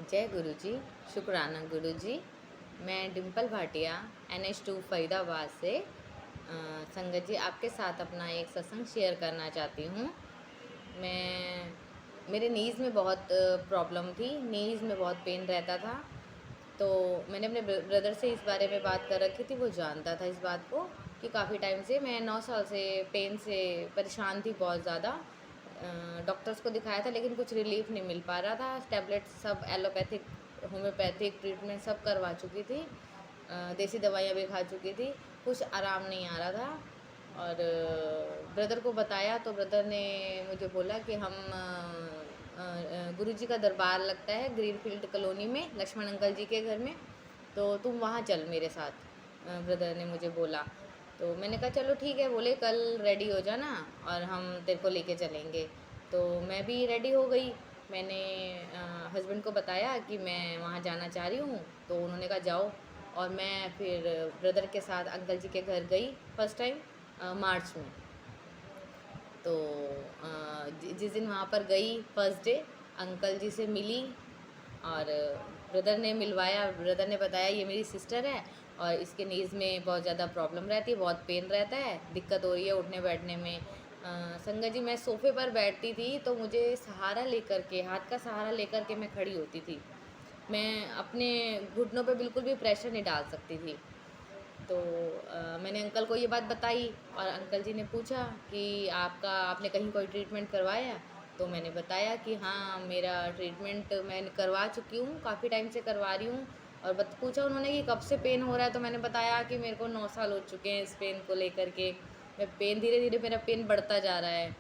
जय गुरु जी। शुक्राना गुरु जी। मैं डिम्पल भाटिया NH2 फरीदाबाद से संगत जी आपके साथ अपना एक सत्संग शेयर करना चाहती हूँ। मैं मेरे नीज़ में बहुत प्रॉब्लम थी, नीज़ में बहुत पेन रहता था। तो मैंने अपने ब्रदर से इस बारे में बात कर रखी थी, वो जानता था इस बात को कि काफ़ी टाइम से मैं 9 साल से पेन से परेशान थी बहुत ज़्यादा। डॉक्टर्स को दिखाया था लेकिन कुछ रिलीफ नहीं मिल पा रहा था। टैबलेट्स सब एलोपैथिक, होम्योपैथिक ट्रीटमेंट सब करवा चुकी थी, देसी दवाइयाँ भी खा चुकी थी, कुछ आराम नहीं आ रहा था। और ब्रदर को बताया तो ब्रदर ने मुझे बोला कि हम गुरुजी का दरबार लगता है ग्रीनफील्ड कॉलोनी में लक्ष्मण अंकल जी के घर में, तो तुम वहाँ चल मेरे साथ। ब्रदर ने मुझे बोला तो मैंने कहा चलो ठीक है। बोले कल रेडी हो जाना और हम तेरे को लेके चलेंगे। तो मैं भी रेडी हो गई। मैंने हस्बैंड को बताया कि मैं वहाँ जाना चाह रही हूँ, तो उन्होंने कहा जाओ। और मैं फिर ब्रदर के साथ अंकल जी के घर गई फर्स्ट टाइम मार्च में। तो जिस दिन वहाँ पर गई फर्स्ट डे अंकल जी से मिली और ब्रदर ने मिलवाया। ब्रदर ने बताया ये मेरी सिस्टर है और इसके नीज़ में बहुत ज़्यादा प्रॉब्लम रहती है, बहुत पेन रहता है, दिक्कत हो रही है उठने बैठने में। संगत जी मैं सोफ़े पर बैठती थी तो मुझे सहारा लेकर के, हाथ का सहारा लेकर के मैं खड़ी होती थी। मैं अपने घुटनों पे बिल्कुल भी प्रेशर नहीं डाल सकती थी। तो मैंने अंकल को ये बात बताई और अंकल जी ने पूछा कि आपने कहीं कोई ट्रीटमेंट करवाया। तो मैंने बताया कि हाँ मेरा ट्रीटमेंट मैं करवा चुकी हूँ, काफ़ी टाइम से करवा रही हूँ। और पूछा उन्होंने कि कब से पेन हो रहा है, तो मैंने बताया कि मेरे को 9 साल हो चुके हैं इस पेन को लेकर के। मैं पेन धीरे धीरे मेरा पेन बढ़ता जा रहा है।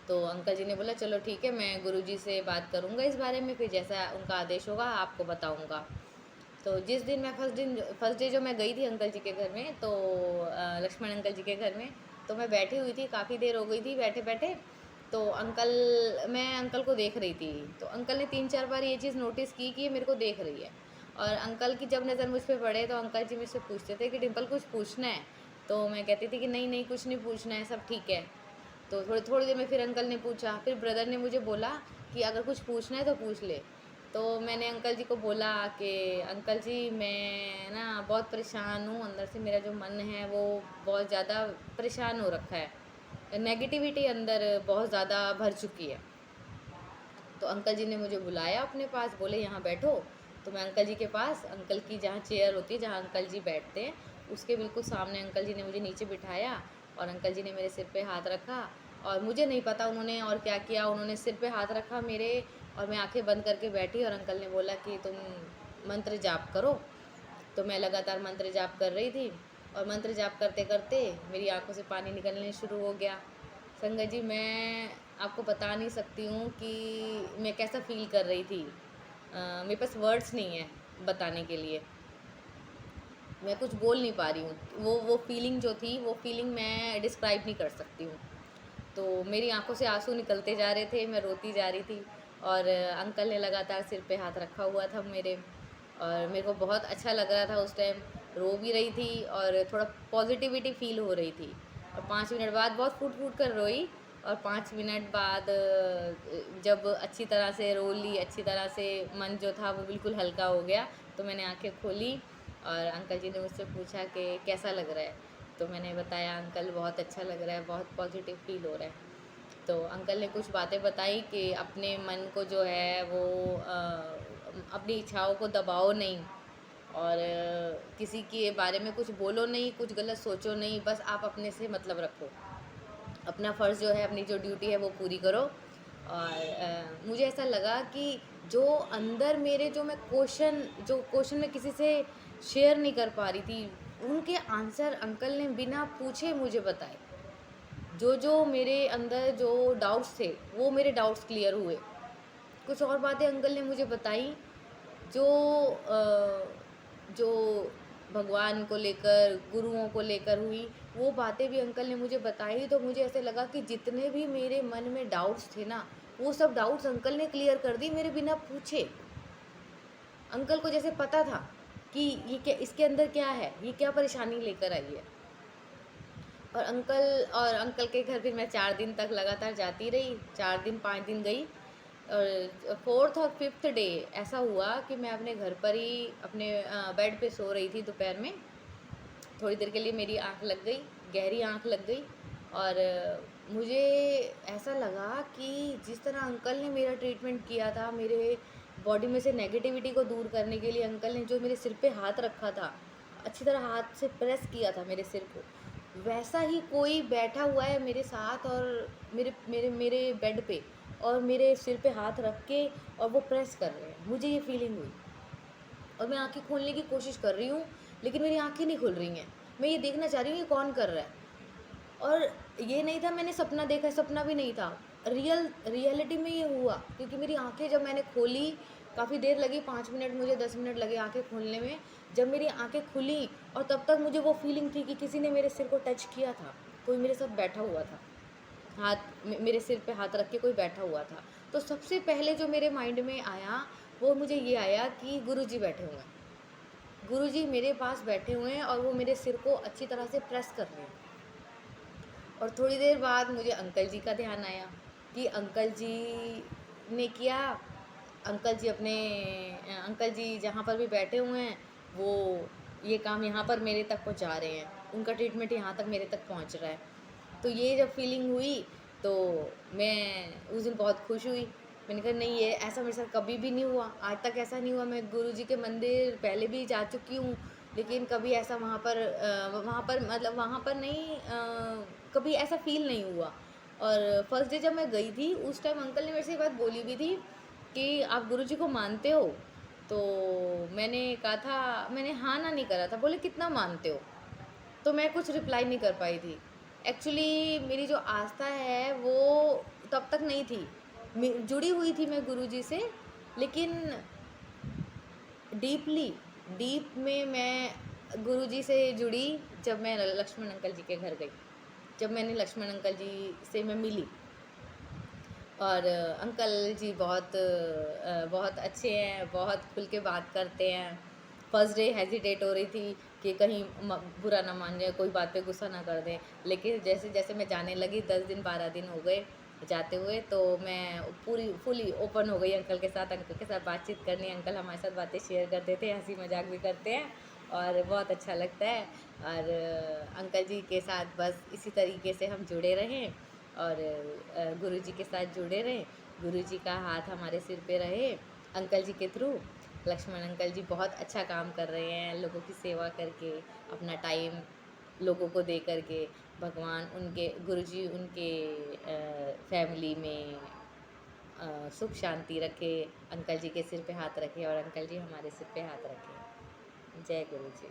तो अंकल जी ने बोला चलो ठीक है, मैं गुरुजी से बात करूँगा इस बारे में, फिर जैसा उनका आदेश होगा आपको बताऊँगा। तो जिस दिन मैं फर्स्ट डे जो मैं गई थी अंकल जी के घर में, तो लक्ष्मण अंकल जी के घर में, तो मैं बैठी हुई थी, काफ़ी देर हो गई थी बैठे बैठे। तो मैं अंकल को देख रही थी। तो अंकल ने 3-4 बार ये चीज़ नोटिस की कि ये मेरे को देख रही है। और अंकल की जब नज़र मुझ पर पड़े तो अंकल जी मुझसे पूछते थे कि डिम्पल कुछ पूछना है। तो मैं कहती थी कि नहीं नहीं कुछ नहीं पूछना है, सब ठीक है। तो थोड़ी थोड़ी देर में फिर अंकल ने पूछा, फिर ब्रदर ने मुझे बोला कि अगर कुछ पूछना है तो पूछ ले। तो मैंने अंकल जी को बोला कि अंकल जी मैं ना बहुत परेशान हूँ, अंदर से मेरा जो मन है वो बहुत ज़्यादा परेशान हो रखा है, नेगेटिविटी अंदर बहुत ज़्यादा भर चुकी है। तो अंकल जी ने मुझे बुलाया अपने पास, बोले यहाँ बैठो। तो मैं अंकल जी के पास, अंकल की जहाँ चेयर होती है जहाँ अंकल जी बैठते हैं उसके बिल्कुल सामने अंकल जी ने मुझे नीचे बिठाया और अंकल जी ने मेरे सिर पे हाथ रखा। और मुझे नहीं पता उन्होंने और क्या किया, उन्होंने सिर पे हाथ रखा मेरे और मैं आंखें बंद करके बैठी और अंकल ने बोला कि तुम मंत्र जाप करो। तो मैं लगातार मंत्र जाप कर रही थी और मंत्र जाप करते करते मेरी आंखों से पानी निकलने शुरू हो गया। संगत जी मैं आपको बता नहीं सकती हूँ कि मैं कैसा फ़ील कर रही थी। मेरे पास वर्ड्स नहीं है बताने के लिए, मैं कुछ बोल नहीं पा रही हूँ। वो फीलिंग जो थी वो फीलिंग मैं डिस्क्राइब नहीं कर सकती हूँ। तो मेरी आंखों से आंसू निकलते जा रहे थे, मैं रोती जा रही थी। और अंकल ने लगातार सिर पे हाथ रखा हुआ था मेरे, और मेरे को बहुत अच्छा लग रहा था उस टाइम। रो भी रही थी और थोड़ा पॉजिटिविटी फील हो रही थी। और 5 मिनट बाद बहुत फूट फूट कर रोई। और 5 मिनट बाद जब अच्छी तरह से रो ली, अच्छी तरह से मन जो था वो बिल्कुल हल्का हो गया, तो मैंने आंखें खोली और अंकल जी ने मुझसे पूछा कि कैसा लग रहा है। तो मैंने बताया अंकल बहुत अच्छा लग रहा है, बहुत पॉजिटिव फील हो रहा है। तो अंकल ने कुछ बातें बताई कि अपने मन को जो है वो अपनी इच्छाओं को दबाओ नहीं और किसी के बारे में कुछ बोलो नहीं, कुछ गलत सोचो नहीं, बस आप अपने से मतलब रखो, अपना फ़र्ज़ जो है, अपनी जो ड्यूटी है वो पूरी करो। और मुझे ऐसा लगा कि जो अंदर मेरे जो क्वेश्चन मैं किसी से शेयर नहीं कर पा रही थी, उनके आंसर अंकल ने बिना पूछे मुझे बताए। जो मेरे अंदर जो डाउट्स थे वो मेरे डाउट्स क्लियर हुए। कुछ और बातें अंकल ने मुझे बताई जो जो भगवान को लेकर, गुरुओं को लेकर हुई, वो बातें भी अंकल ने मुझे बताई। तो मुझे ऐसे लगा कि जितने भी मेरे मन में डाउट्स थे ना, वो सब डाउट्स अंकल ने क्लियर कर दी मेरे बिना पूछे। अंकल को जैसे पता था कि ये क्या, इसके अंदर क्या है, ये क्या परेशानी लेकर आई है। और अंकल के घर फिर मैं 4 दिन तक लगातार जाती रही, 4 दिन 5 दिन गई। और 4th और 5th डे ऐसा हुआ कि मैं अपने घर पर ही अपने बेड पे सो रही थी दोपहर में। थोड़ी देर के लिए मेरी आँख लग गई, गहरी आँख लग गई, और मुझे ऐसा लगा कि जिस तरह अंकल ने मेरा ट्रीटमेंट किया था, मेरे बॉडी में से नेगेटिविटी को दूर करने के लिए अंकल ने जो मेरे सिर पे हाथ रखा था, अच्छी तरह हाथ से प्रेस किया था मेरे सिर को, वैसा ही कोई बैठा हुआ है मेरे साथ और मेरे मेरे मेरे बेड पे, और मेरे सिर पे हाथ रख के और वो प्रेस कर रहे हैं। मुझे ये फीलिंग हुई और मैं आंखें खोलने की कोशिश कर रही हूँ, लेकिन मेरी आंखें नहीं खुल रही हैं। मैं ये देखना चाह रही हूँ ये कौन कर रहा है। और ये नहीं था मैंने सपना देखा, सपना भी नहीं था, रियलिटी में ये हुआ, क्योंकि मेरी आंखें जब मैंने खोली, काफ़ी देर लगी, 5 मिनट मुझे 10 मिनट लगे आंखें खोलने में। जब मेरी आंखें खुली और तब तक मुझे वो फीलिंग थी कि किसी ने मेरे सिर को टच किया था, कोई मेरे साथ बैठा हुआ था, मेरे सिर पे हाथ रख के कोई बैठा हुआ था। तो सबसे पहले जो मेरे माइंड में आया वो मुझे ये आया कि गुरुजी बैठे हुए हैं, गुरुजी मेरे पास बैठे हुए हैं और वो मेरे सिर को अच्छी तरह से प्रेस कर रहे हैं। और थोड़ी देर बाद मुझे अंकल जी का ध्यान आया कि अंकल जी ने किया, अंकल जी जहाँ पर भी बैठे हुए हैं वो ये काम यहाँ पर मेरे तक पहुँचा रहे हैं, उनका ट्रीटमेंट यहाँ तक मेरे तक पहुँच रहा है। तो ये जब फीलिंग हुई तो मैं उस दिन बहुत खुश हुई। मैंने कहा नहीं, ये ऐसा मेरे साथ कभी भी नहीं हुआ, आज तक ऐसा नहीं हुआ। मैं गुरुजी के मंदिर पहले भी जा चुकी हूँ, लेकिन कभी ऐसा वहाँ पर मतलब वहाँ पर नहीं, कभी ऐसा फ़ील नहीं हुआ। और फर्स्ट डे जब मैं गई थी उस टाइम अंकल ने मेरे से ये बात बोली भी थी कि आप गुरुजी को मानते हो? तो मैंने कहा था, मैंने हाँ ना नहीं करा था। बोले कितना मानते हो? तो मैं कुछ रिप्लाई नहीं कर पाई थी। एक्चुअली मेरी जो आस्था है वो तब तक नहीं थी, जुड़ी हुई थी मैं गुरुजी से, लेकिन डीपली डीप में मैं गुरुजी से जुड़ी जब मैं लक्ष्मण अंकल जी के घर गई, जब मैंने लक्ष्मण अंकल जी से मैं मिली। और अंकल जी बहुत अच्छे हैं, बहुत खुल के बात करते हैं। फर्स्ट डे हेजिटेट हो रही थी कि कहीं बुरा ना मान जाए, कोई बात पे गुस्सा ना कर दें, लेकिन जैसे जैसे मैं जाने लगी, 10 दिन 12 दिन हो गए जाते हुए, तो मैं पूरी फुली ओपन हो गई अंकल के साथ। अंकल के साथ बातचीत करनी, अंकल हमारे साथ बातें शेयर करते थे, हंसी मजाक भी करते हैं और बहुत अच्छा लगता है। और अंकल जी के साथ बस इसी तरीके से हम जुड़े रहें और गुरुजी के साथ जुड़े रहें, गुरुजी का हाथ हमारे सिर पे रहे अंकल जी के थ्रू। लक्ष्मण अंकल जी बहुत अच्छा काम कर रहे हैं, लोगों की सेवा करके, अपना टाइम लोगों को दे करके। भगवान उनके गुरुजी उनके फैमिली में सुख शांति रखे, अंकल जी के सिर पे हाथ रखे और अंकल जी हमारे सिर पे हाथ रखे। जय गुरु जी।